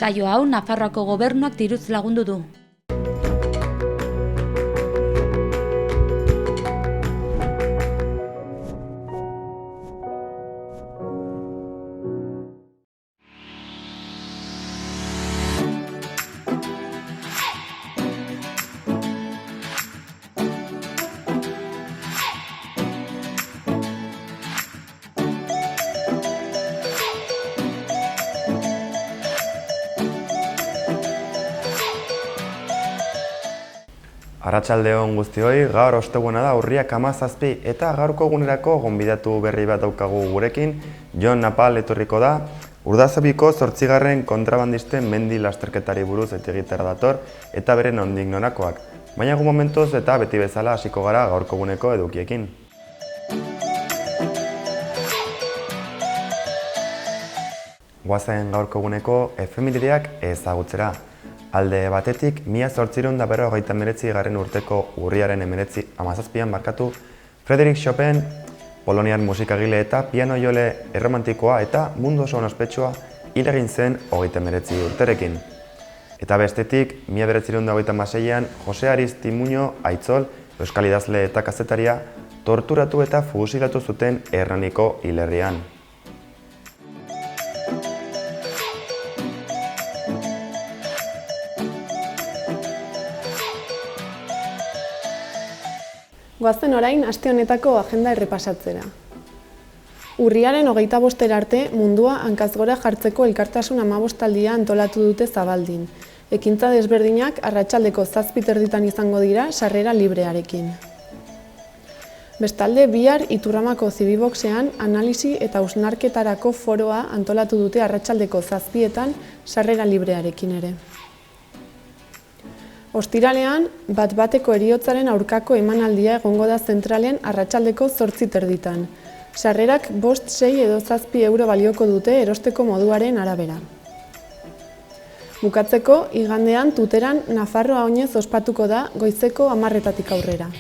Saio hau Nafarroako gobernuak diruz lagundu du. Arratsaldeon guztioi, gaur osteguna da urriak 17 eta gaurko egunerako gonbidatu berri bat daukagu gurekin. Jon Napal etorriko da, Urdazabiko 8. kontrabandisten mendi lasterketari buruz hitz egitera dator eta bere nondik norakoak. Baina egun momentuz eta beti bezala hasiko gara gaurko eguneko edukiekin. Goazen gaurko eguneko efemerideak ezagutzera. Alde batetik, 1859 urteko urriaren 17 Frédéric Chopin, poloniar musikagile eta piano jole erromantikoa eta mundu oso ospetsua hil egin zen 39 urterekin. Eta bestetik, 1926an Jose Aristimuño Aitzol, euskal idazle eta kazetaria, torturatu eta fusilatu zuten Hernaniko hilerrian. Goazen orain aste honetako agenda errepasatzera. Urriaren 25 arte mundua hankaz gora jartzeko elkartasun 15aldia antolatu dute Zabaldin. Ekintza desberdinak arratsaldeko 7:30 izango dira sarrera librearekin. Bestalde, bihar Iturramako Zibiboxean analisi eta hausnarketarako foroa antolatu dute arratsaldeko 7etan sarrera librearekin ere. Ostiralean, bat-bateko heriotzaren aurkako emanaldia egongo da zentralen arratsaldeko 8:30. Sarrerak 5, 6 edo 7 euro balioko dute erosteko moduaren arabera. Bukatzeko, igandean Tuteran Nafarroa oinez ospatuko da goizeko 10:00 aurrera.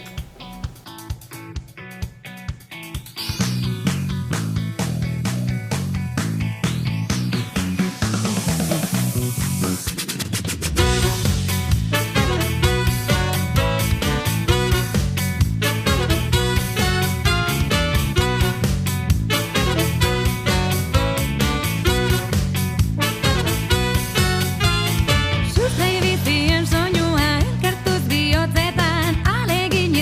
Zuzei bizien soinua elkartuz bihotzetan, alegin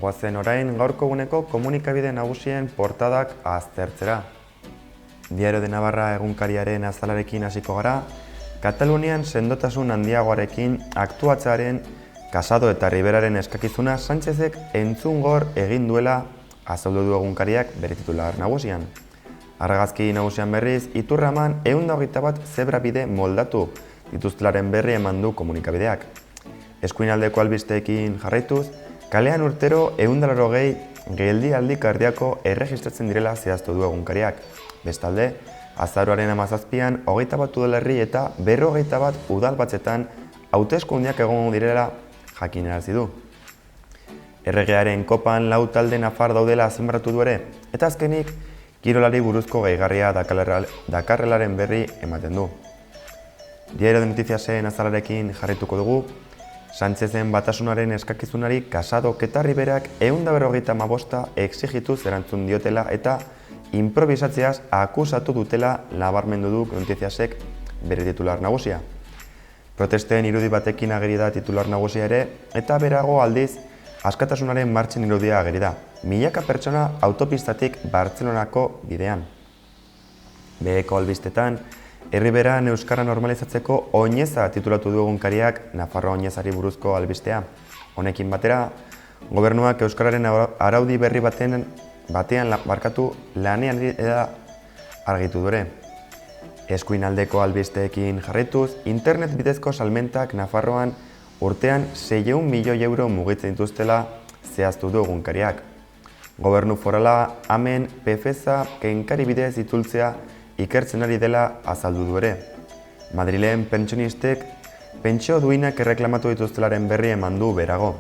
Goazen orain gaurko eguneko komunikabide nagusien portadak aztertzera. Diario de Navarra egunkariaren azalarekin hasiko gara, Katalunian sendotasun handiagoarekin aktuatzearen Casado eta Riberaren eskakizuna Sánchezek entzungor egin duela azaldu du egunkariak bere titular nagusian. Argazki nagusian berriz, Iturra eman 121 zebra bide moldatu dituztelaren berri eman du komunikabideak. Eskuinaldeko albisteekin jarraituz, kalean urtero 180 geldialdi kardiako erregistratzen direla zehaztu du egunkariak. Bestalde, azaroaren 17an 21 udalerri eta 51 udalbatzetan hauteskundeak egongo direla jakinarazi du. Erregearen kopan 4 talde nafar daudela azpimarratu du ere, eta azkenik kirolari buruzko gehigarria dakarrelaren berri ematen du. Diario de Noticiasen azalarekin jarrituko dugu, Sánchezen batasunaren eskakizunari Casado eta Riberak 155 exigituz erantzun diotela eta improvisatzeaz akusatu dutela nabarmendu du Noticiasek bere titular nagusia. Protesten irudi batekin ageri da titular nagusia ere, eta berago aldiz askatasunaren martxen irudia ageri da. Milaka pertsona autopistatik Bartzelonako bidean. Beheko albistetan, Herriberan euskara normalizatzeko oineza titulatu du egunkariak Nafarroa oinezari buruzko albistea. Honekin batera, gobernuak euskararen araudi berri batean markatu lanean eda argitu dure. Eskuinaldeko albisteekin jarraituz, internet bidezko salmentak Nafarroan urtean 600 milioi euro mugitzen dituztela zehaztu du egunkariak. Gobernu forala hemen PFESA kenkari bidez itzultzea ikertzen ari dela azaldu du ere. Madrilen pentsionistek pentsio duinak erreklamatu dituztelaren berri eman du berago.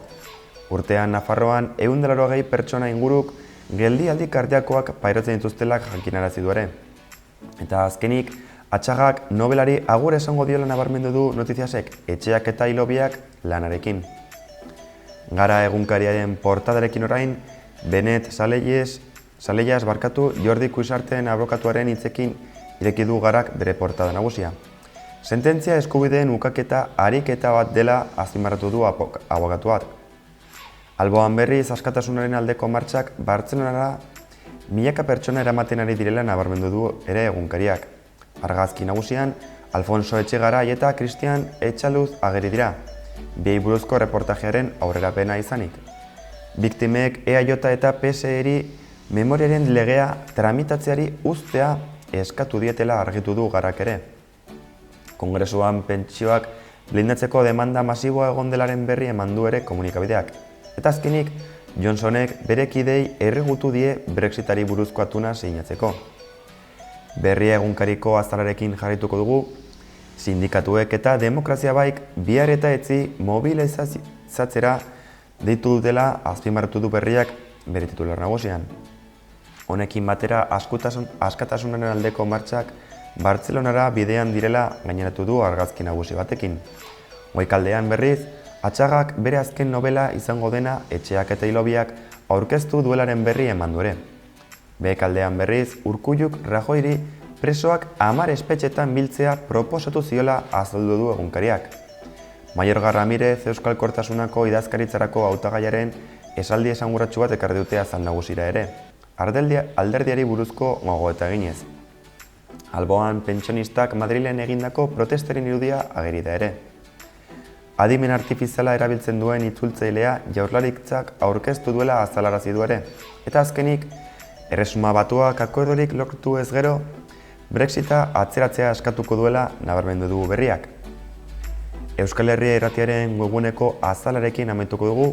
Urtean Nafarroan 180 pertsona inguruk geldialdi kardiakoak pairatzen dituztelak jakinarazi du ere. Eta azkenik, Atxagak nobelari agur esango diola nabarmendu du Noticiasek etxeak eta hilobiak lanarekin. Gara egunkariaren portadarekin orain, Benet Saleias barkatu Jordi Cuixarten abokatuaren hitzekin ireki du Garak bere portada nagusia. Sententzia eskubideen ukaketa ariketa bat dela azpimarratu du abokatuak. Alboan berriz askatasunaren aldeko martxak Bartzelonara milaka pertsona eramaten ari direla nabarmendu du ere egunkariak. Argazki nagusian, Alfonso Etxegarai eta Cristian Etxaluz ageri dira, biei buruzko reportajearen aurrerapena izanik. Biktimek EAJ eta PSE-ri memoriaren legea tramitatzeari uztea eskatu dietela argitu du Garak ere. Kongresuan pentsioak blindatzeko demanda masiboa egon delaren berri eman du ere komunikabideak. Eta azkenik, Johnsonek bere kidei erregutu die Brexitari buruzko atuna sinatzeko. Berria egunkariko azalarekin jarrituko dugu, sindikatuek eta demokrazia baik bihar eta etzi mobilizatzera deitu dutela azpimarratu du berriak bere titular nagusian. Honekin batera askatasunaren aldeko martxak Bartzelonara bidean direla gaineratu du argazki nagusi batekin. Goikaldean berriz, Atxagak bere azken novela izango dena Etxeak eta hilobiak aurkeztu duelaren berri eman du ere. Behekaldean berriz, Urkulluk Rajoiri presoak 10 espetxetan biltzea proposatu ziola azaldu du egunkariak. Mayorga Ramirez Euskalkortasunako idazkaritzarako hautagaiaren esaldi esanguratsu bat ekarri dute azal nagusira ere, alderdiari buruzko gogoeta eginez. Alboan pentsionistak Madrilen egindako protestaren irudia ageri da ere. Adimen artifiziala erabiltzen duen itzultzailea Jaurlaritzak aurkeztu duela azalarazi du ere, eta azkenik, Erresuma Batuak akordorik lortu ez gero, Brexita atzeratzea eskatuko duela nabarmendu dugu berriak. Euskal Herria irratiaren webguneko azalarekin amaituko dugu,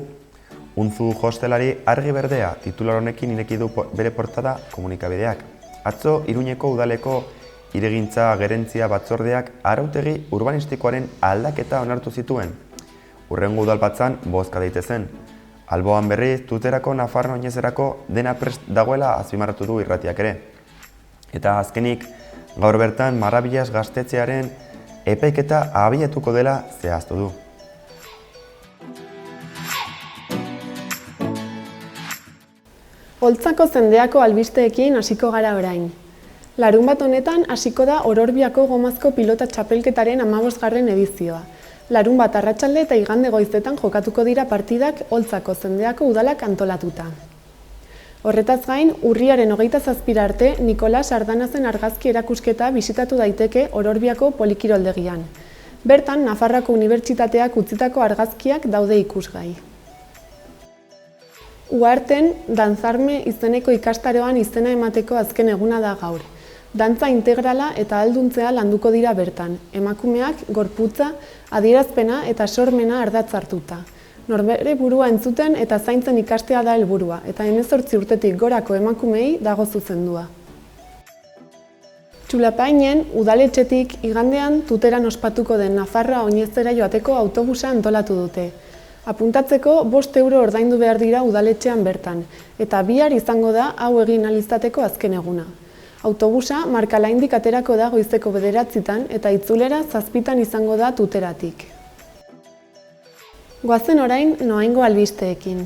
Unzu hostelari argi berdea titular honekin ireki du bere portada komunikabideak. Atzo Iruñeko udaleko hiregintza gerentzia batzordeak arautegi urbanistikoaren aldaketa onartu zituen. Hurrengo udalbatzan bozka daitezen. Alboan berriz, Tuterako Nafarroa oinezerako dena prest dagoela azpimarratu du irratiak ere. Eta azkenik, gaur bertan Marabillas gaztetxearen epaiketa abiatuko dela zehaztu du. Holtzako zendeako albisteekin hasiko gara orain. Larunbat honetan hasiko da Ororbiako gomazko pilota txapelketaren 15. edizioa. Larunbat arratsalde eta igande goizetan jokatuko dira partidak Oltzako Zendeako udalak antolatuta. Horretaz gain, urriaren 27 arte Nikolas Ardanazen argazki erakusketa bisitatu daiteke Ororbiako polikiroldegian. Bertan, Nafarroako Unibertsitateak utzitako argazkiak daude ikusgai. Uharten, Dantzarme izeneko ikastaroan izena emateko azken eguna da gaur. Dantza integrala eta ahalduntzea landuko dira bertan, emakumeak gorputza, adierazpena eta sormena ardatz hartuta. Norbere burua entzuten eta zaintzen ikastea da helburua, eta 18 urtetik gorako emakumeei dago zuzendua. Txulapainen, udaletxetik igandean tuteran ospatuko den Nafarroa oinezera joateko autobusa antolatu dute. Apuntatzeko 5 euro ordaindu behar dira udaletxean bertan, eta bihar izango da hau egin ahal izateko azken eguna. Autobusa Markalaindik aterako da goizeko 9:00 eta itzulera 7:00 izango da tuteratik. Goazen orain Noaingo albisteekin.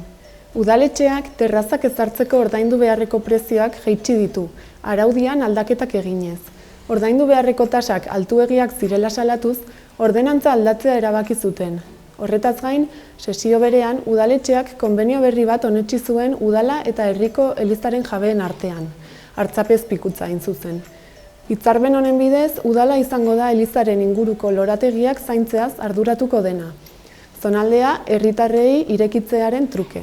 Udaletxeak terrazak ezartzeko ordaindu beharreko prezioak jaitsi ditu, araudian aldaketak eginez. Ordaindu beharreko tasak altuegiak zirela salatuz, ordenantza aldatzea erabaki zuten. Horretaz gain, sesio berean, udaletxeak konbenio berri bat onetsi zuen udala eta herriko elizaren jabeen artean. Hartzapez pikutza hain zuzen. Hitzarmen honen bidez, udala izango da elizaren inguruko lorategiak zaintzeaz arduratuko dena. Zonaldea herritarrei irekitzearen truke.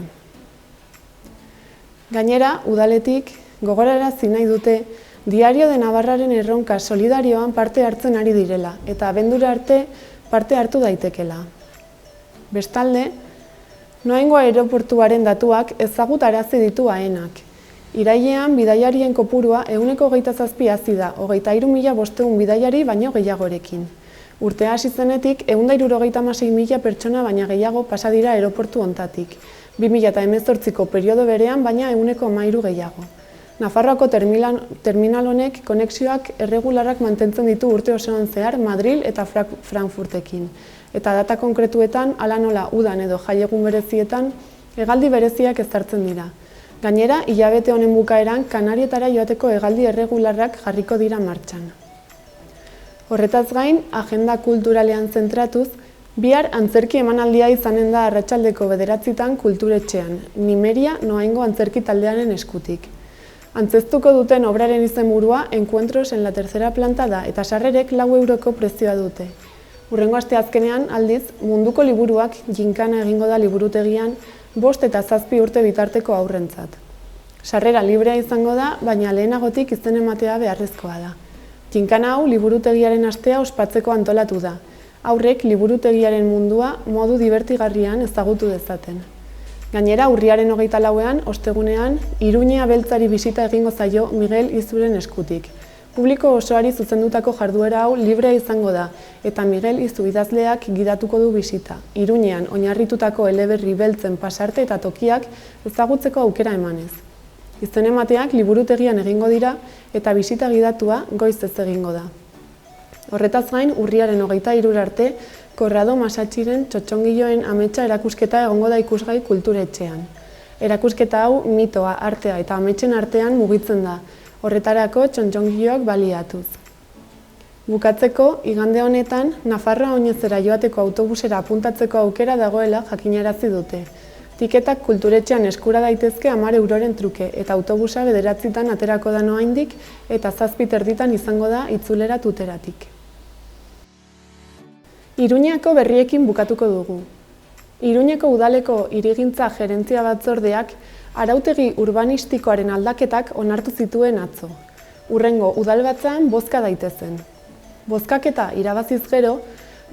Gainera, udaletik gogorarazi nahi dute Diario de Navarraren erronka solidarioan parte hartzen ari direla eta abendura arte parte hartu daitekela. Bestalde, Noaingo aireportuaren datuak ezagutarazi ditu AENak. Irailean bidaiarien kopurua 27 hazi da, 23.500 bidaiari baino gehiagorekin. Urtea hasi zenetik 176.000 pertsona baina gehiago pasa dira aireportu hontatik. 2018ko periodo berean baina 13% gehiago. Nafarroako terminal honek konexioak erregularak mantentzen ditu urte osoan zehar Madril eta Frankfurtekin. Eta data konkretuetan, hala nola udan edo jaiegun berezietan, hegaldi bereziak ezartzen dira. Gainera, hilabete honen bukaeran, Kanarietara joateko hegaldi erregularrak jarriko dira martxan. Horretaz gain, agenda kulturalean zentratuz, bihar antzerki emanaldia izanen da arratsaldeko 9:00 kulturetxean, Nimeria Noaingo antzerki taldearen eskutik. Antzeztuko duten obraren izenburua Encuentros en la tercera planta da eta sarrerek 4 euroko prezioa dute. Hurrengo asteazkenean aldiz, munduko liburuak ginkana egingo da liburutegian 5 eta 7 urte bitarteko haurrentzat. Sarrera librea izango da, baina lehenagotik izen ematea beharrezkoa da. Ginkana hau liburutegiaren astea ospatzeko antolatu da. Haurrek liburutegiaren mundua modu dibertigarrian ezagutu dezaten. Gainera, urriaren 24ean, ostegunean, Iruñea beltzari bisita egingo zaio Miguel Izuren eskutik. Publiko osoari zuzendutako jarduera hau librea izango da, eta Miguel Izu idazleak gidatuko du bisita. Iruñean oinarritutako eleberri beltzen pasarte eta tokiak ezagutzeko aukera emanez. Izen emateak liburutegian egingo dira eta bisita gidatua goiz ez egingo da. Horretaz gain, urriaren 23 arte, Korrado Masatxiren txotxongiloen ametsa erakusketa egongo da ikusgai kulturetxean. Erakusketa hau mitoa, artea eta ametsen artean mugitzen da, horretarako txotxongiloak baliatuz. Bukatzeko, igande honetan, Nafarroa oinezera joateko autobusera apuntatzeko aukera dagoela jakinarazi dute. Tiketak kulturetxean eskura daitezke 10 euroren truke eta autobusa 9:00 aterako da Noaindik eta 7:30 izango da itzulera tuteratik. Iruñako berriekin bukatuko dugu. Iruñeko udaleko hirigintza gerentzia batzordeak arautegi urbanistikoaren aldaketak onartu zituen atzo. Hurrengo udalbatzan bozka daitezen. Bozkaketa irabaziz gero,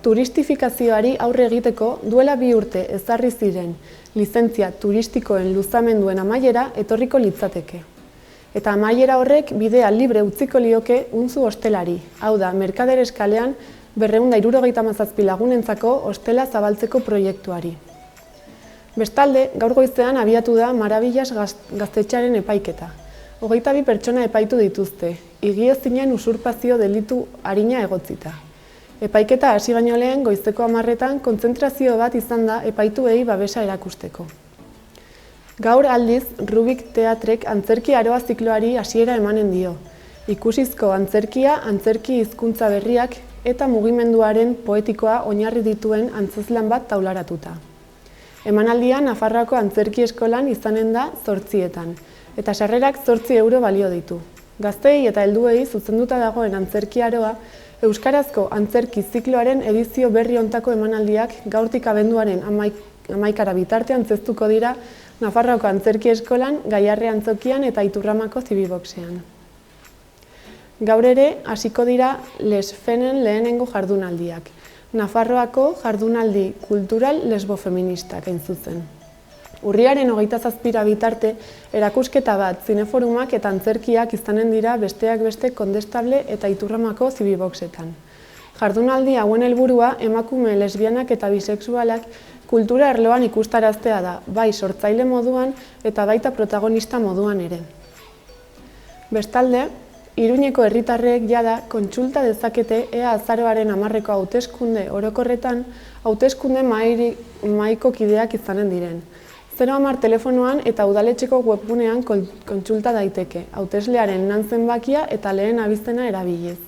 turistifikazioari aurre egiteko duela 2 urte ezarri ziren lizentzia turistikoen luzamenduen amaiera etorriko litzateke. Eta amaiera horrek bidea libre utziko lioke Unzu hostelari, hau da, Merkaderes kalean 277 lagunentzako hostela zabaltzeko proiektuari. Bestalde, gaur goizean abiatu da Marabillas gaztetxearen epaiketa. 22 pertsona epaitu dituzte, higiezinen usurpazio delitu arina egotzita. Epaiketa hasi baino lehen goizeko 10:00 kontzentrazio bat izan da epaituei babesa erakusteko. Gaur aldiz, Rubik Teatrek antzerki aroa zikloari hasiera emanen dio. Ikusizko antzerkia, antzerki hizkuntza berriak eta mugimenduaren poetikoa oinarri dituen antzezlan bat taularatuta. Emanaldia Nafarroako Antzerki Eskolan izanen da 8etan, eta sarrerak 8 euro balio ditu. Gazteei eta helduei zuzenduta dagoen antzerkiaroa, euskarazko antzerki zikloaren edizio berri hontako emanaldiak gaurtik abenduaren 11 bitartean antzeztuko dira Nafarroako Antzerki Eskolan, Gaiarre Antzokian eta Iturramako Zibiboxean. Gaur ere, hasiko dira Lesfenen lehenengo jardunaldiak, Nafarroako jardunaldi kultural lesbofeministak hain zuzen. Urriaren 27 bitarte, erakusketa bat, zineforumak eta antzerkiak izanen dira besteak beste Kondestable eta Iturramako Zibiboxetan. Jardunaldi hauen helburua emakume lesbianak eta bisexualak kultura arloan ikustaraztea da, bai sortzaile moduan eta baita protagonista moduan ere. Bestalde, Iruñeko herritarrek jada kontsulta dezakete ea azaroaren 10ko hauteskunde orokorretan hauteskunde mahaiko kideak izanen diren. 010 telefonoan eta udaletxeko webgunean kontsulta daiteke, hauteslearen zenbakia eta lehen abizena erabiliz.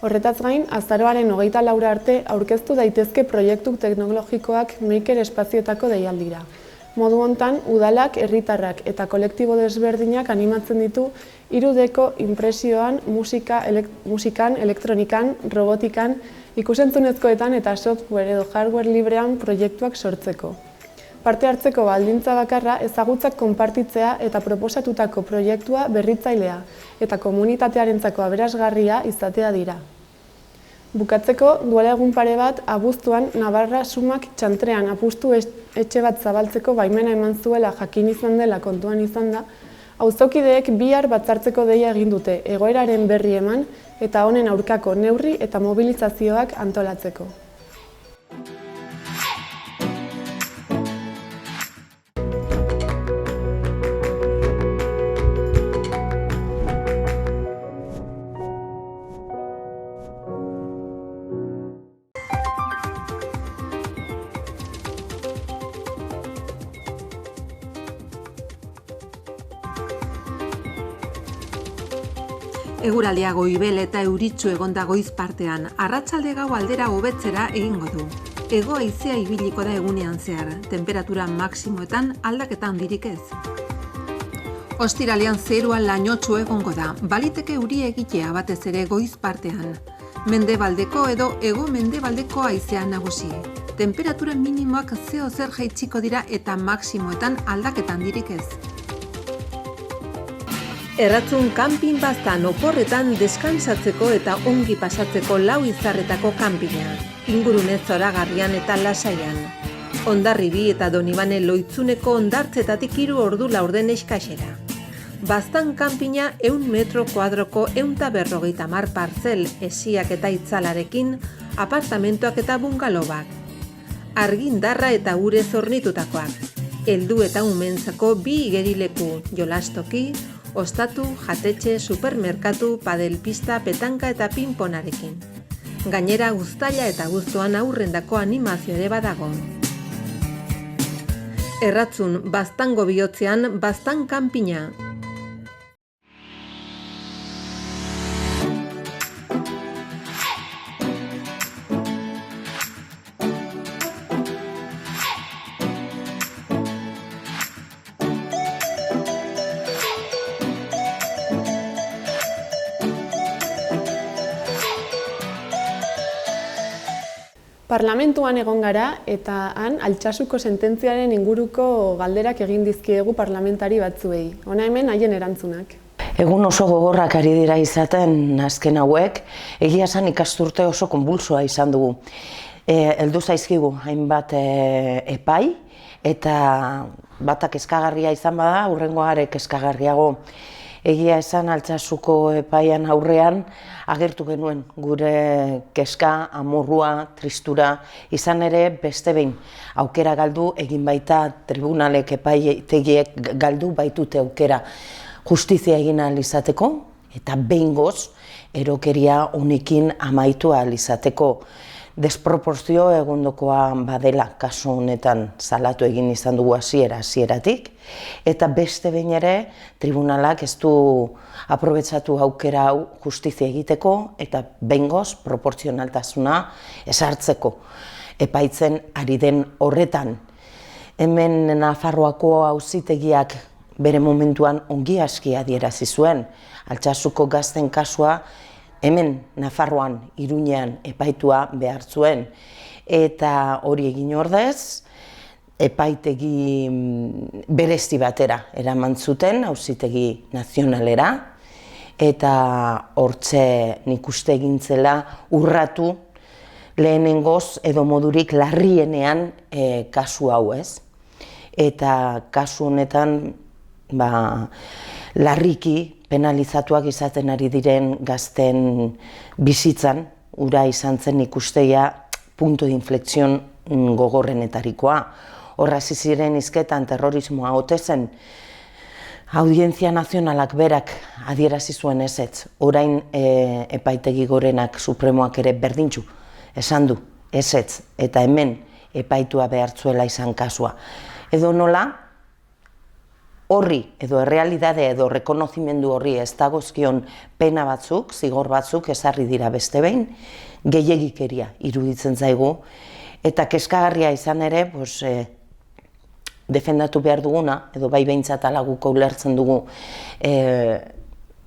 Horretaz gain, azaroaren 24 arte aurkeztu daitezke proiektu teknologikoak Maker espazioetako deialdira. Modu hontan, udalak, herritarrak eta kolektibo desberdinak animatzen ditu 3Dko inpresioan, musikan, elektronikan, robotikan, ikusentzunezkoetan eta software edo hardware librean proiektuak sortzeko. Parte hartzeko baldintza bakarra ezagutzak konpartitzea eta proposatutako proiektua berritzailea eta komunitatearentzako aberasgarria izatea dira. Bukatzeko, duela egun pare bat, abuztuan Navarra Sumak txantrean apustu etxe bat zabaltzeko baimena eman zuela jakin izan dela kontuan izan da, auzokideek bihar batzartzeko deia egin dute egoeraren berri eman eta honen aurkako neurri eta mobilizazioak antolatzeko. Eguraldia goibel eta euritsu egonda goiz partean, arratsalde gau aldera hobetzera egingo du. Hego haizea ibiliko da egunean zehar, temperatura maximoetan aldaketa handirik ez. Ostiralean zerua lainotsu egongo da, baliteke euri egitea batez ere goiz partean. Mendebaldeko edo hego mendebaldeko haizea nagusi. Temperatura minimoak zeo zer jaitsiko dira eta maximoetan aldaketa handirik ez. Erratzun kanpin baztan oporretan deskansatzeko eta ongi pasatzeko 4 izarretako kanpina, ingurune zoragarrian eta lasaian. Hondarribi eta Donibane Loitzuneko hondartzetatik 3 ordu laurden eskaxera. Baztan kanpina 100 metro kuadroko 150 partzel esiak eta itzalarekin, apartamentoak eta bungalobak. Argindarra eta urez hornitutakoak. Heldu eta umentzako 2 igerileku, jolastoki, ostatu, jatetxe, supermerkatu, padelpista, petanka eta pinponarekin. Gainera, uztaila eta abuztuan aurrendako animazio ere badago. Erratzun, baztango bihotzean, baztan kanpina. Parlamentuan egon gara eta han Altsasuko sententziaren inguruko galderak egin dizkiegu parlamentari batzuei. Hona hemen haien erantzunak. Egun oso gogorrak ari dira izaten azken hauek, egia esan ikasturte oso konbulsoa izan dugu. Heldu zaizkigu hainbat epai eta batak kezkagarria izan bada, hurrengoare kezkagarriago. Egia esan Altsasuko epaian aurrean agertu genuen gure kezka, amorrua, tristura, izan ere beste behin aukera galdu egin baita tribunalek epaitegiek galdu baitute aukera justizia egin ahal izateko eta behingoz erokeria honekin amaitu ahal izateko. desproporzio egundokoa badela kasu honetan salatu egin izan dugu hasieratik, eta beste behin ere tribunalak ez du aprobetxatu aukera hau justizia egiteko eta behingoz proportzionaltasuna ezartzeko epaitzen ari den horretan. Hemen Nafarroako auzitegiak bere momentuan ongi aski adierazi zuen, Altsasuko gazten kasua hemen Nafarroan, Iruñean epaitua behar zuen, eta hori egin ordez, epaitegi berezi batera eraman zuten, auzitegi nazionalera, eta hortze nik uste egin zela urratu lehenengoz edo modurik larrienean kasu hau, ez? Eta kasu honetan larriki penalizatuak izaten ari diren gazten bizitzan, ura izan zen ikusteia punto de inflexión gogorrenetarikoa. Horra ziren hizketan terrorismoa ote zen, Audientzia Nazionalak berak adierazi zuen ezetz, orain epaitegi gorenak supremoak ere berdintxu esan du ezetz, eta hemen epaitua behartzuela izan kasua. Edo nola, horri, edo errealidade, edo rekonozimendu horri ez dagozkion pena batzuk, zigor batzuk ezarri dira beste behin, gehiegikeria iruditzen zaigu, eta kezkagarria izan ere, defendatu behar duguna, edo bai behintzat alaguko ulertzen dugu,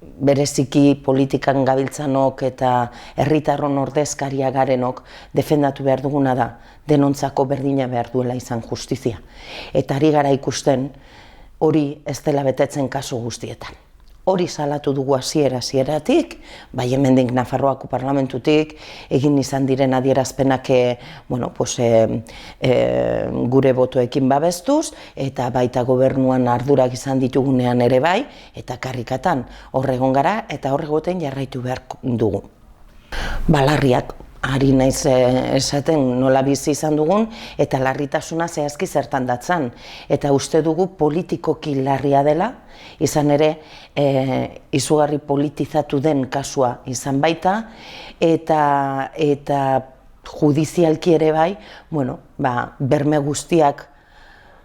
bereziki politikan gabiltzanok eta herritarron ordezkaria garenok defendatu behar duguna da, denontzako berdina behar duela izan justizia. Eta ari gara ikusten, hori ez dela betetzen kasu guztietan. Hori salatu dugu hasieratik, bai hemendik Nafarroako parlamentutik, egin izan diren adierazpenak gure botoekin babestuz, eta baita gobernuan ardurak izan ditugunean ere bai, eta karrikatan horregon gara, eta horregoten jarraitu behar dugu. Balarriak, ari naiz esaten nola bizi izan dugun, eta larritasuna zehazki zertan datzan. Eta uste dugu politikoki larria dela, izan ere izugarri politizatu den kasua izan baita, eta judizialki ere bai, berme guztiak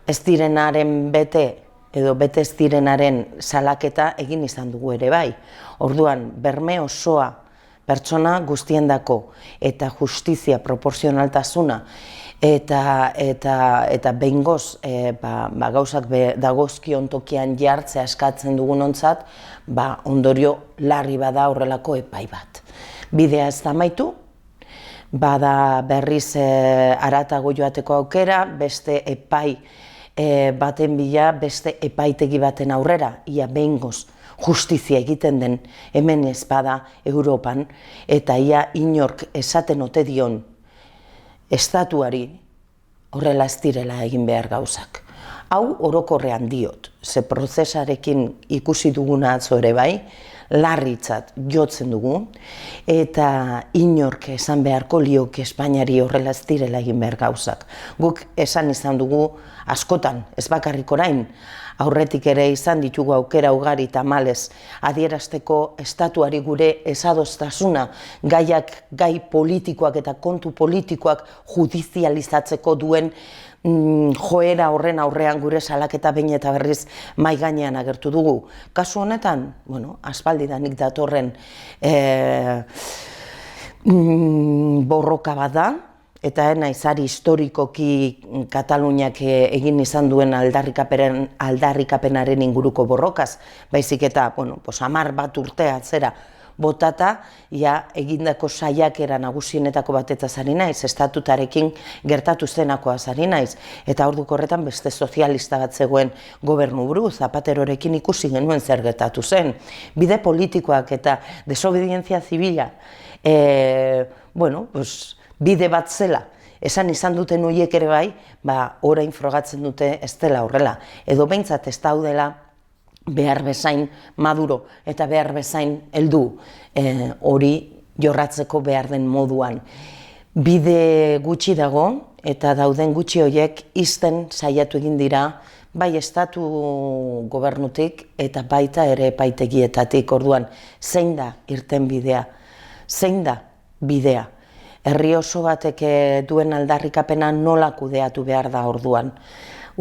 ez direnaren bete, edo bete ez direnaren salaketa egin izan dugu ere bai. Orduan, berme osoa pertsona guztiendako eta justizia proporzionaltasuna eta behingoz gauzak dagozkion tokian jartzea eskatzen dugunontzat, ondorio larri bada horrelako epai bat. Bidea ez da amaitu, bada berriz haratago joateko aukera, beste epai baten bila, beste epaitegi baten aurrera, ia behingoz justizia egiten den hemen ez bada Europan, eta ia inork esaten ote dion estatuari horrela ez direla egin behar gauzak. Hau orokorrean diot, ze prozesarekin ikusi duguna atzo ere bai, larritzat jotzen dugu, eta inork esan beharko lioke Espainiari horrela ez direla egin behar gauzak. Guk esan izan dugu askotan, ez bakarrik orain, aurretik ere izan ditugu aukera ugari tamalez adierazteko estatuari gure ezadostasuna, gai politikoak eta kontu politikoak judizializatzeko duen joera horren aurrean gure salaketa behin eta berriz mahai gainean agertu dugu. Kasu honetan, aspaldidanik datorren borroka bat da, eta naizari historikoki Kataluniak egin izan duen aldarrikapenaren inguruko borrokaz, baizik eta 10 bat urte atzera botata, egindako saiakera nagusienetako batetaz ari naiz, estatutarekin gertatu zenakoaz ari naiz, eta orduko horretan beste sozialista bat zegoen gobernuburu, Zapaterorekin ikusi genuen zer gertatu zen. Bide politikoak eta desobedientzia zibila, bide bat zela, esan izan duten horiek ere bai, orain frogatzen dute ez dela horrela, edo behintzat ez daudela behar bezain maduro eta behar bezain heldu hori jorratzeko behar den moduan. Bide gutxi dago eta dauden gutxi horiek izten saiatu egin dira bai estatu gobernutik eta baita ere epaitegietatik. Orduan, zein da irten bidea? Zein da bidea? herri oso batek duen aldarrikapena nola kudeatu behar da orduan.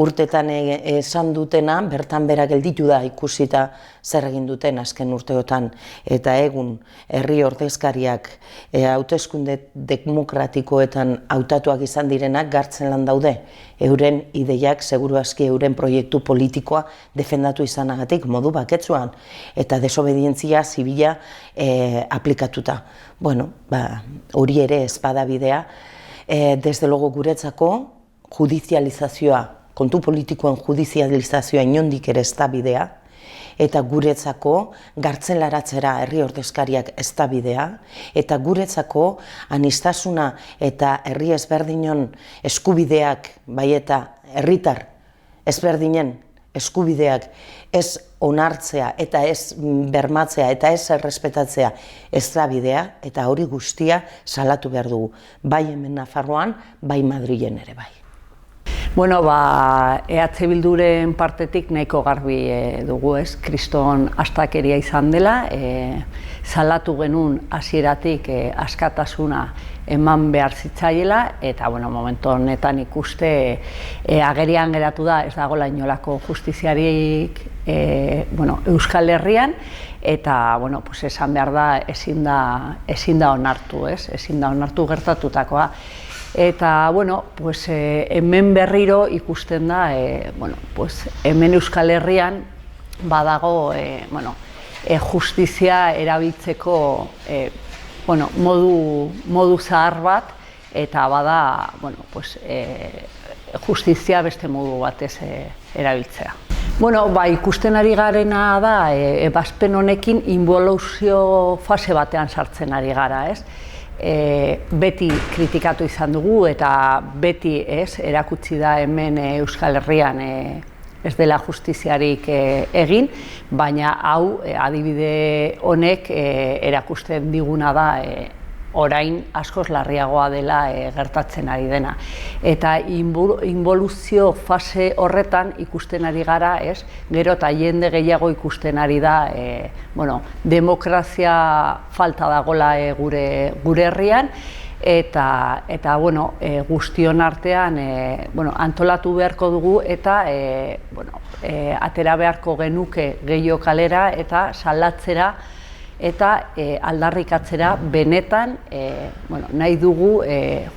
Urtetan esan dutena, bertan bera gelditu da ikusita zer egin duten azken urteotan. Eta egun herri ordezkariak hauteskunde demokratikoetan hautatuak izan direnak gartzen lan daude. Euren ideiak, seguru aski euren proiektu politikoa defendatu izanagatik modu baketsuan. Eta desobedientzia zibila aplikatuta. Bueno, hori ere ez bada bidea. Desde logo guretzako judizializazioa, kontu politikoen judizializazioa inondik ere ez da bidea, eta guretzako gartzelaratzera herri ordezkariak ez da bidea, eta guretzako aniztasuna eta herri ezberdinon eskubideak, bai eta herritar ezberdinen eskubideak ez onartzea eta ez bermatzea eta ez errespetatzea ez da bidea, eta hori guztia salatu behar dugu, bai hemen Nafarroan, bai Madrilen ere bai. Bueno, EH Bilduren partetik nahiko garbi dugu, ez? Kriston astakeria izan dela, salatu genuen hasieratik askatasuna eman behar zitzaiela, eta momentu honetan ikuste agerian geratu da ez dagoela inolako justiziarik Euskal Herrian, eta esan behar da ezin da onartu, ez? Ezin da onartu gertatutakoa. Eta, hemen berriro ikusten da, hemen Euskal Herrian badago justizia erabiltzeko modu zahar bat, eta bada justizia beste modu batez erabiltzea. Ikusten ari garena da, ebazpen honekin inboluzio fase batean sartzen ari gara, ez? Beti kritikatu izan dugu eta beti erakutsi da hemen Euskal Herrian ez dela justiziarik egin, baina hau adibide honek erakusten diguna da orain askoz larriagoa dela gertatzen ari dena. Eta inboluzio fase horretan ikusten ari gara, gero eta jende gehiago ikusten ari da demokrazia falta dagoela gure herrian, eta guztion artean antolatu beharko dugu eta atera beharko genuke gehiago kalera eta salatzera eta aldarrikatzera benetan nahi dugu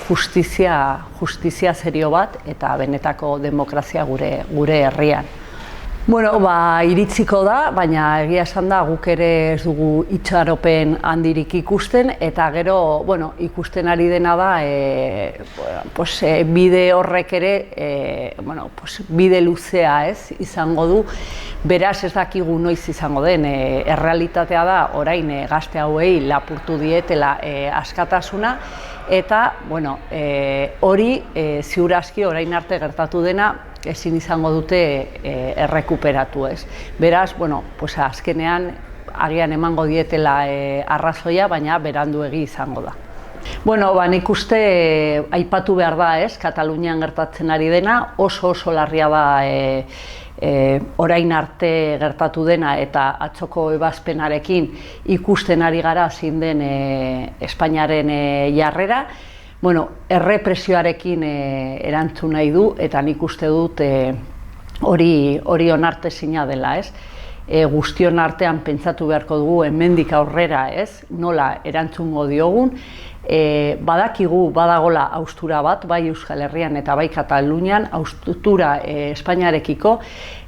justizia serio bat eta benetako demokrazia gure herrian. Iritziko da, baina egia esan da guk ere ez dugu itxaropen handirik ikusten, eta gero ikusten ari dena da bide horrek ere bide luzea izango du, beraz ez dakigu noiz izango den, errealitatea da orain gazte hauei lapurtu dietela askatasuna, eta hori ziur aski orain arte gertatu dena ezin izango dute errekuperatu, ez. Beraz, azkenean agian emango dietela arrazoia, baina beranduegi izango da. Nik uste aipatu behar da, Katalunian gertatzen ari dena, oso larria da orain arte gertatu dena eta atzoko ebazpenarekin ikusten ari gara zein den Espainiaren jarrera. Errepresioarekin erantzun nahi du, eta nik uste dut hori onartezina dela, ez? Guztion artean pentsatu beharko dugu hemendik aurrera, ez? Nola erantzungo diogun. Badakigu badagola haustura bat, bai Euskal Herrian eta bai Katalunian, haustura Espainiarekiko,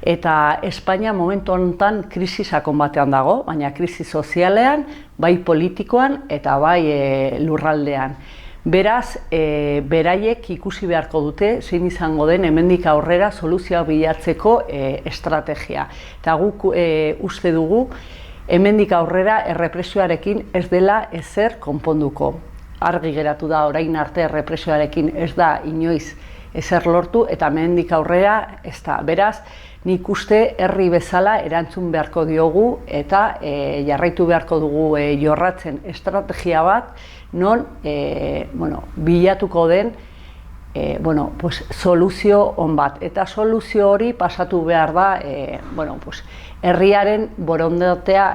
eta Espainia momentu honetan krisi sakon batean dago, baina krisi sozialean, bai politikoan eta bai lurraldean. Beraz, beraiek ikusi beharko dute zein izango den hemendik aurrera soluzioa bilatzeko estrategia. Eta guk uste dugu hemendik aurrera errepresioarekin ez dela ezer konponduko. Argi geratu da orain arte errepresioarekin ez da inoiz ezer lortu eta hemendik aurrera ez da. Beraz, nik uste herri bezala erantzun beharko diogu eta jarraitu beharko dugu jorratzen estrategia bat non bilatuko den soluzio on bat. Eta soluzio hori pasatu behar da herriaren borondatea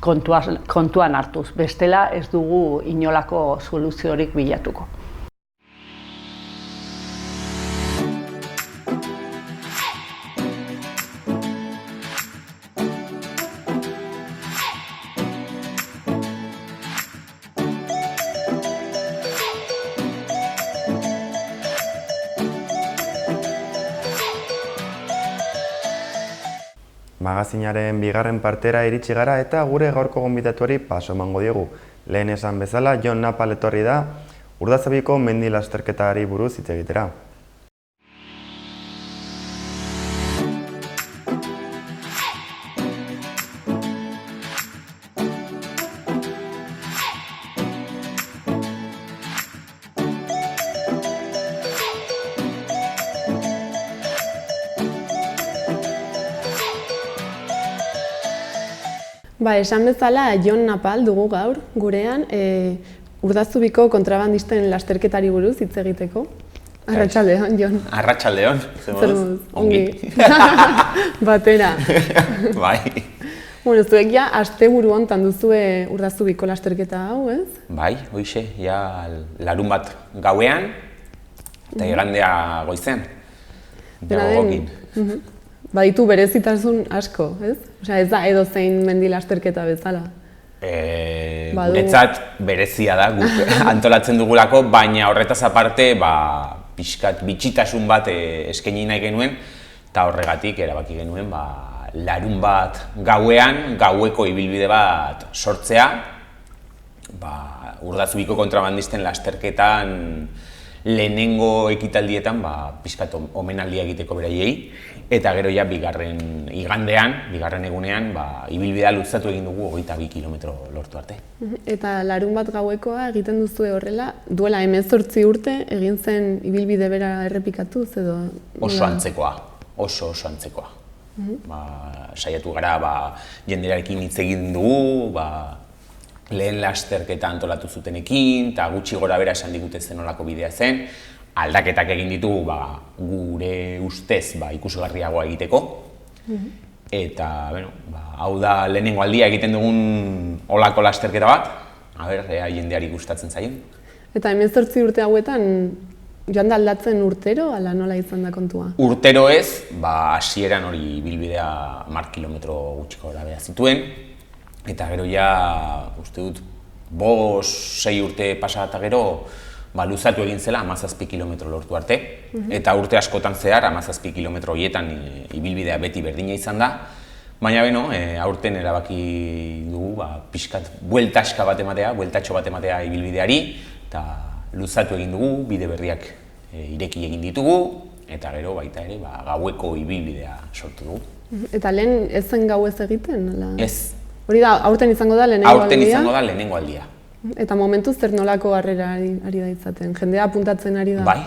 kontuan hartuz. Bestela ez dugu inolako soluziorik bilatuko. Magazinaren bigarren partera iritsi gara eta gure gaurko gonbidatuari paso emango diegu. Lehen esan bezala, Jon Napal etorri da Urdazabiko mendi lasterketari buruz hitz egitera. Esan bezala, Jon Napal dugu gaur, gurean, Urdazubiko kontrabandisten lasterketari buruz hitz egiteko. Arratsaldeon, Jon. Arratsaldeon. Zer moduz? Ongi. Batera. Bai. Zuek ja, asteburu hontan duzue Urdazubiko lasterketa hau, ez? Bai, hoixe, ja larun bat gauean, eta igandea goizean. Ja gogokin. Baditu berezitasun asko, ez? Osea, ez da edozein mendi lasterketa bezala. Guretzat berezia da, guk antolatzen dugulako, baina horretaz aparte, pixkat bitxitasun bat eskaini nahi genuen, eta horregatik erabaki genuen larun bat gauean, gaueko ibilbide bat sortzea, Urdazubiko kontrabandisten lasterketan lehenengo ekitaldietan pixkat omenaldia egiteko beraiei, eta gero ja bigarren egunean, ibilbidea luzatu egin dugu 22 kilometro lortu arte. Eta larun bat gauekoa egiten duzue horrela, duela 18 urte egin zen ibilbide bera errepikatuz edo? Oso antzekoa, oso antzekoa. Saiatu gara, jenderarekin hitz egin dugu, lehen lasterketa antolatu zutenekin, eta gutxi gora bera esan digute zen olako bidea zen. Aldaketak egin ditugu gure ustez ikusgarriagoa egiteko. Eta, hau da lehenengo aldia egiten dugun olako lasterketa bat, ea jendeari gustatzen zaien. Eta 18 urte hauetan, joan da aldatzen urtero, ala nola izan da kontua? Urtero ez, hasieran hori bilbidea 10 kilometro gutxiko gora bera zituen, eta gero ja, uste dut, 5-6 urte pasa eta gero, luzatu egin zela 17 kilometro lortu arte, eta urte askotan zehar 17 kilometro horietan ibilbidea beti berdina izan da, baina aurten erabaki dugu pixkat bueltatxo bat ematea ibilbideari, eta luzatu egin dugu, bide berriak ireki egin ditugu, eta gero baita ere gaueko ibilbidea sortu dugu. Eta lehen ez zen gau ez egiten? Ez. Hori da, aurten izango da lehenengo aldia? Aurten izango da lehenengo aldia. Eta momentuz zer nolako harrera ari da izaten? Jendea apuntatzen ari da? Bai,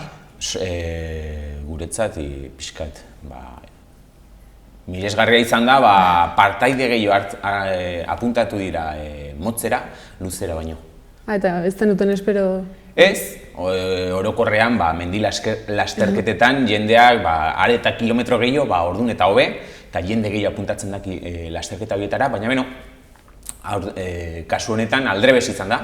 guretzat pixkat, miresgarria izan da, partaide gehiago apuntatu dira motzera, luzera baino. Eta ez zenuten espero? Ez, orokorrean mendi lasterketetan jendeak are eta kilometro gehiago, ordun eta hobe, eta jende gehiago apuntatzen daki lasterketa horietara, baina kasu honetan aldrebes izan da.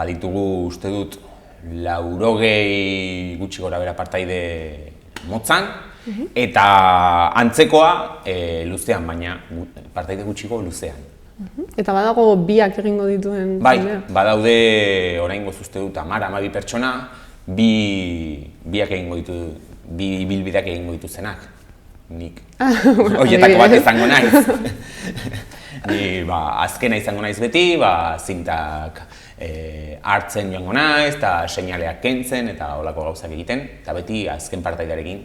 Ditugu uste dut 80 gutxi gora bera partaide motzan, eta antzekoa luzean, baina partaide gutxiko luzean. Eta badago biak egingo dituen? Bai, badaude oraingoz uste dut 10-12 pertsona, biak egingo ditu, bi bilbideak egingo dituztenak. Nik horietako bat izango naiz. Ni azkena izango naiz beti, zintak hartzen joango naiz, eta seinaleak kentzen, eta holako gauzak egiten, eta beti azken partaidarekin,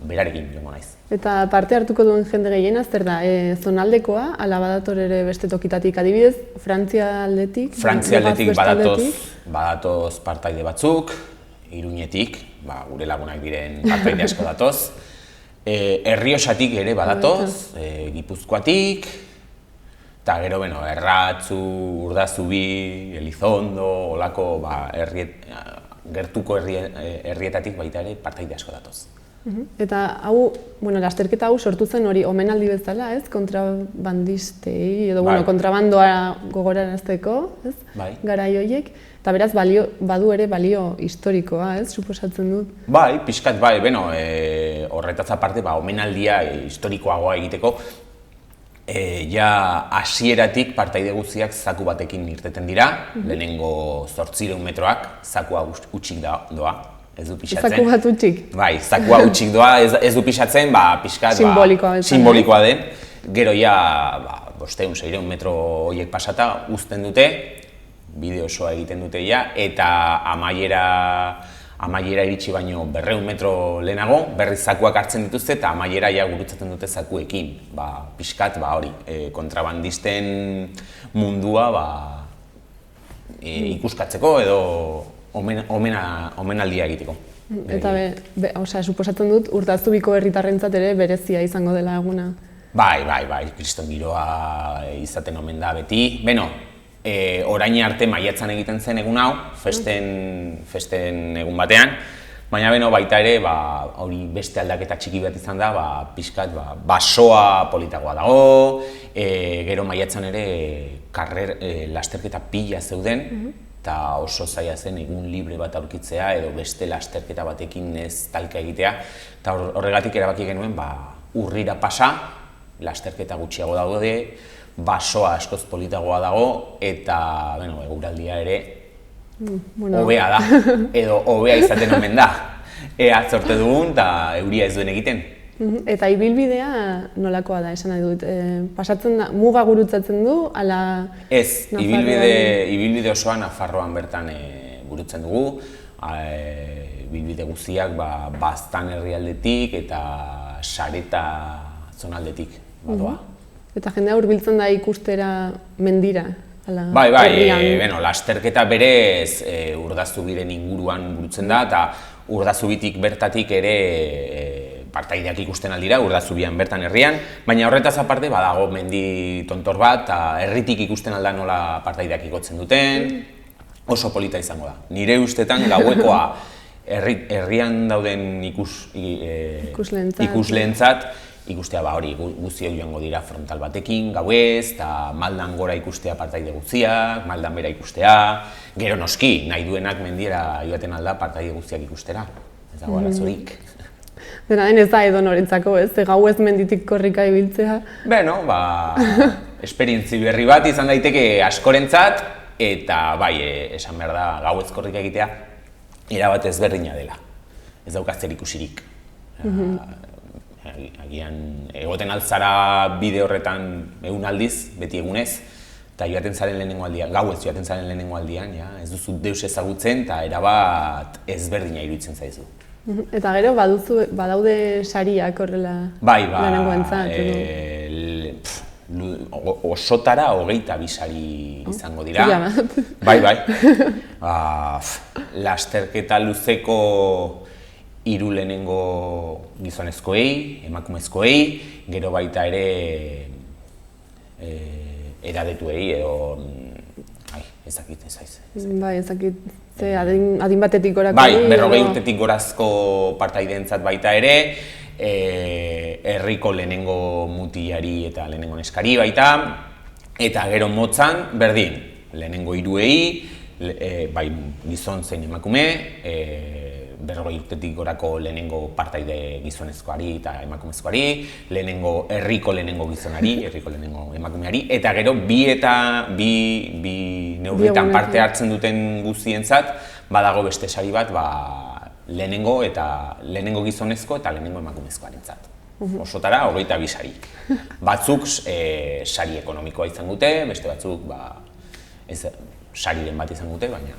berarekin joango naiz. Eta parte hartuko duen jende gehiena, zer da, zonaldekoa, ala badator ere beste tokitatik adibidez, Frantzia aldetik? Frantzia aldetik badatoz partaide batzuk, Iruñetik, gure lagunak diren partaide asko datoz, Errioxatik ere badatoz, Gipuzkoatik, eta gero, Erratzu, Urdazubi, Elizondo, holako gertuko herrietatik baita ere partaide asko datoz. Eta hau, lasterketa hau sortu zen hori omenaldi bezala, ez? Kontrabandistei, edo, kontrabandoa gogorarazteko, ez? Garai horiek. Eta beraz, badu ere balio historikoa, ez? Suposatzen dut. Bai, pixkat bai, horretaz aparte, omenaldia historikoagoa egiteko, ja hasieratik partaide guztiak zaku batekin irteten dira, lehenengo 800 metroak, zakua hutsik doa, ez du pixatzen. Zaku bat hutsik? Bai, zakua hutsik doa, ez du pixatzen, pixkat simbolikoa den. Gero ja, 500-600 metro horiek pasata, uzten dute, bideo osoa egiten dute ja, eta amaiera iritsi baino 200 metro lehenago, berriz zakuak hartzen dituzte eta amaiera ja gurutzaten dute zakuekin. Pixkat, hori, kontrabandisten mundua ikuskatzeko edo omenaldia egiteko. Eta suposatzen dut, Urtazubiko herritarrentzat ere berezia izango dela eguna. Bai, kriston giroa izaten omen da beti. Orain arte maiatzan egiten zen egun hau, festen egun batean, baina baita ere hori beste aldaketa txiki bat izan da, pixkat basoa politagoa dago, gero maiatzan ere lasterketa pila zeuden, eta oso zaila zen egun libre bat aurkitzea edo beste lasterketa batekin ez talka egitea, eta horregatik erabaki genuen urrira pasa, lasterketa gutxiago daude, basoa askoz politagoa dago eta eguraldia ere hobea da, edo hobea izaten omen da. Ea zorte dugun eta euria ez duen egiten. Eta ibilbidea nolakoa da, esan nahi dut? Pasatzen da, muga gurutzatzen du, ala... Ez, ibilbide osoa Nafarroan bertan gurutzen dugu. Ibilbide guztiak Baztan herrialdetik eta Sareta zonaldetik badoa. Eta jendea hurbiltzen da ikustera mendira? Bai, lasterketa berez Urdazubiden inguruan burutzen da, eta Urdazubitik bertatik ere partaideak ikusten aldira, Urdazubian bertan herrian, baina horretaz aparte badago mendi tontor bat, eta herritik ikusten alda nola partaideak ikotzen duten, oso polita izango da. Nire ustetan gauekoa herrian dauden ikusleentzat, ikustea hori guztiak joango dira frontal batekin, gauez, eta maldan gora ikustea partaide guztiak, maldan bera ikustea, gero noski, nahi duenak mendiera joaten alda partaide guztiak ikustera, ez dago arazorik. Dena den ez da edo norentzako, ez? Gauez menditik korrika ibiltzea. Esperientzi berri bat izan daiteke askorentzat, eta esan behar da gauez korrika egitea, erabat ezberdina dela, ez daukaz zer ikusirik. Agian egoten altzara bide horretan egun aldiz, beti egunez, eta joaten zaren lehenengo aldian, gauez joaten zaren lehenengo aldian, ez duzu deus ezagutzen eta erabat ezberdina iruditzen zaizu. Eta gero badaude sariak horrela lehenengo entzat? Osotara 22 sari izango dira. Bai. Lasterketa luzeko 3 lehenengo gizonezkoei, emakumezkoei, gero baita ere eradetuei edo... ez dakit. Bai, ez dakit, adin batetik gorako... Bai, 40 urtetik gorazko partaideentzat baita ere, herriko lehenengo mutilari eta lehenengo neskari baita, eta gero motzan, berdin, lehenengo 3ei, bai gizon zein emakume, 40 urtetik gorako lehenengo partaide gizonezkoari eta emakumezkoari, herriko lehenengo gizonari, herriko lehenengo emakumeari, eta gero bi neurritan parte hartzen duten guztientzat, badago beste sari bat lehenengo gizonezko eta lehenengo emakumezkoarentzat. Osotara 22 sari. Batzuk sari ekonomikoa izan dute, beste batzuk sariren bat izan dute, baina...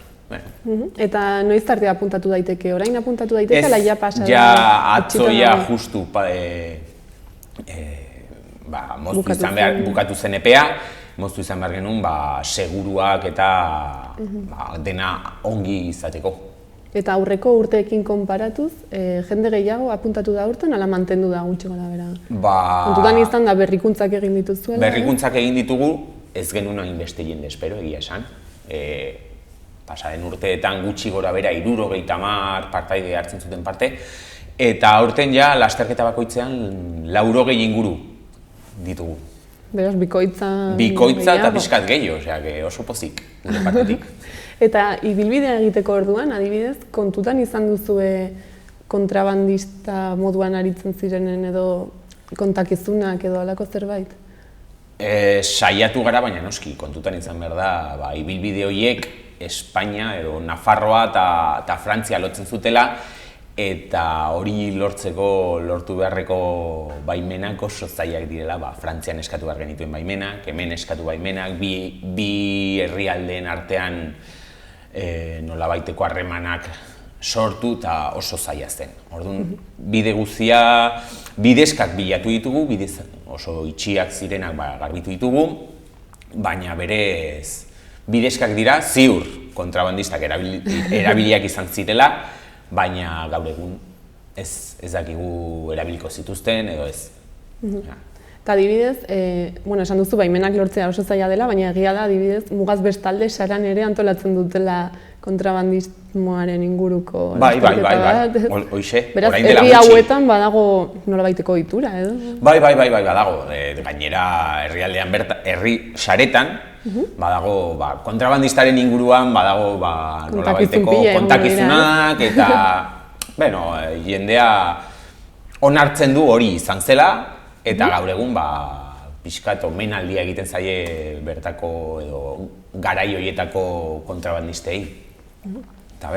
Eta noiz tarte apuntatu daiteke? Orain apuntatu daiteke, ala ja pasa? Ja, atzoia justu bukatu zen epea, moztu izan behar genuen seguruak eta dena ongi izateko. Eta aurreko urteekin konparatuz, jende gehiago apuntatu da urten, ala mantendu da gutxi gora bera? Kontutan izan da berrikuntzak egin dituzuela? Berrikuntzak egin ditugu, ez genuen hainbeste jende espero, egia esan. Pasaren urteetan gutxi gora bera 70 partaide hartzen zuten parte, Eta aurten ja, lasterketa bakoitzean 80 inguru ditugu. Beraz, bikoitza... Bikoitza eta gehiago. pixkat gehiago, osea, oso pozik, nire partetik. Eta ibilbidea egiteko orduan, adibidez, kontutan izan duzue kontrabandista moduan aritzen zirenen edo kontakizunak edo halako zerbait? Saiatu gara, baina noski, kontutan izan behar da, ibilbide horiek Espainia edo Nafarroa eta Frantzia lotzen zutela, eta hori lortu beharreko baimenak oso zailak direla, Frantzian eskatu behar genituen baimenak, hemen eskatu baimenak, bi herrialdeen artean nolabaiteko harremanak sortu eta oso zaila zen. Orduan, bide guztia, bidezkak bilatu ditugu, oso itxiak zirenak garbitu ditugu, baina berez bidezkak dira, ziur kontrabandistak erabiliak izan zirela, baina gaur egun ez dakigu erabiliko zituzten edo ez. Eta adibidez, esan duzu baimenak lortzea oso zaila dela, baina egia da adibidez mugaz bestalde saran ere antolatzen dutela kontrabandismoaren inguruko lasterketa bat. Hoxe, beraz, orain dela herri gutxi. hauetan badago nolabaiteko ohitura edo? Bai, badago. Gainera herrialdean herri saretan badago kontrabandistaren inguruan badago nolabaiteko kontakizunak eta jendea onartzen du hori izan zela eta gaur egun pixkat omenaldia egiten zaie bertako edo garai horietako kontrabandistei. Eta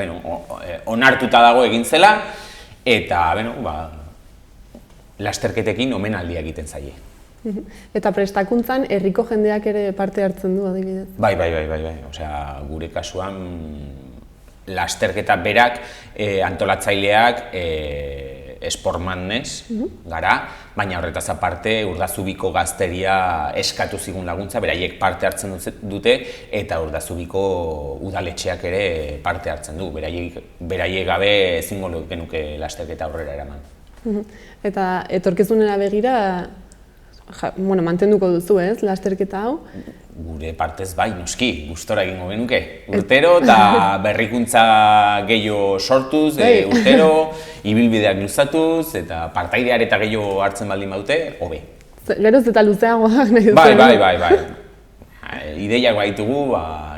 onartuta dago egin zela eta lasterketekin omenaldia egiten zaie. Eta prestakuntzan herriko jendeak ere parte hartzen du adibidez? Bai. Osea, gure kasuan lasterketa berak antolatzaileak esportmannez gara, baina horretaz aparte Urdazubiko gazteria eskatu zigun laguntza, beraiek parte hartzen dute eta Urdazubiko udaletxeak ere parte hartzen du, beraiek gabe ezingo genuke lasterketa aurrera eraman. Eta etorkizunera begira, mantenduko duzu ez, lasterketa hau? Gure partez bai, noski, gustora egingo genuke. Urtero eta berrikuntza gehiago sortuz, urtero, ibilbideak luzatuz eta partaideare eta gehiago hartzen baldin badute, hobe. Geroz eta luzeagoak nahi duzu. Bai. Ideiak baitugu,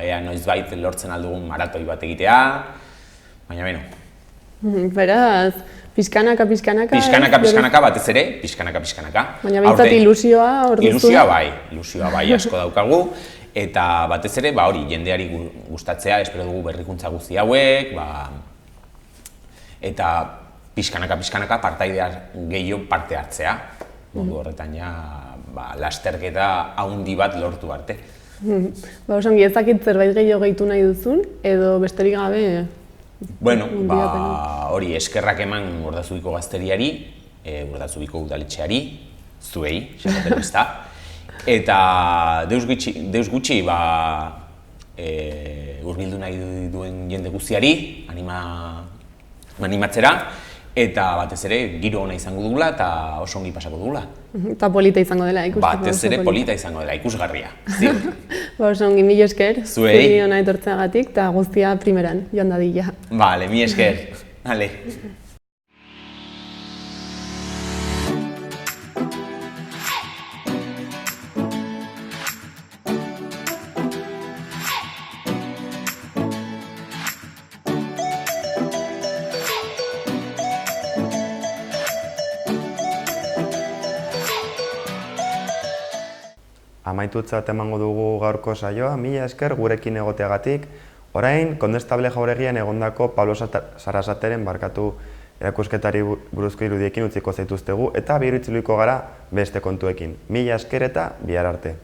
ea noizbait lortzen aldugun maratoi bat egitea, baina beno. Beraz, pixkanaka... Pixkanaka batez ere, pixkanaka. Baina behintzat ilusioa hor duzu? Ilusioa bai asko daukagu, eta batez ere hori jendeari gustatzea, espero dugu berrikuntza guzti hauek, eta pixkanaka partaidea gehiago parte hartzea, modu horretan lasterketa haundi bat lortu arte. Osongi, ezakit zerbait gehiago gehitu nahi duzun, edo besterik gabe? Bueno, hori eskerrak eman Urdazubiko gazteriari, Urdazubiko udaletxeari, zuei, xabaten ezta. Eta deus gutxi hurbildu nahi duen jende guztiari, animatzera, eta batez ere giro ona izango dugula eta oso ongi pasako dugula. Eta polita izango dela ikusteko. Batez ere polita izango dela, ikusgarria. Oso ongi, mila esker, zuei ona etortzeagatik eta guztia primeran, joan dadila. Bale, mila esker. Ale. Amaitutzat emango dugu gaurko saioa, mila esker gurekin egoteagatik. Orain, Kondestable jauregian egondako Pablo Sarasateren erakusketari buruzko irudiekin utziko zaituztegu eta bihar itzuliko gara beste kontuekin. Mila esker eta bihar arte.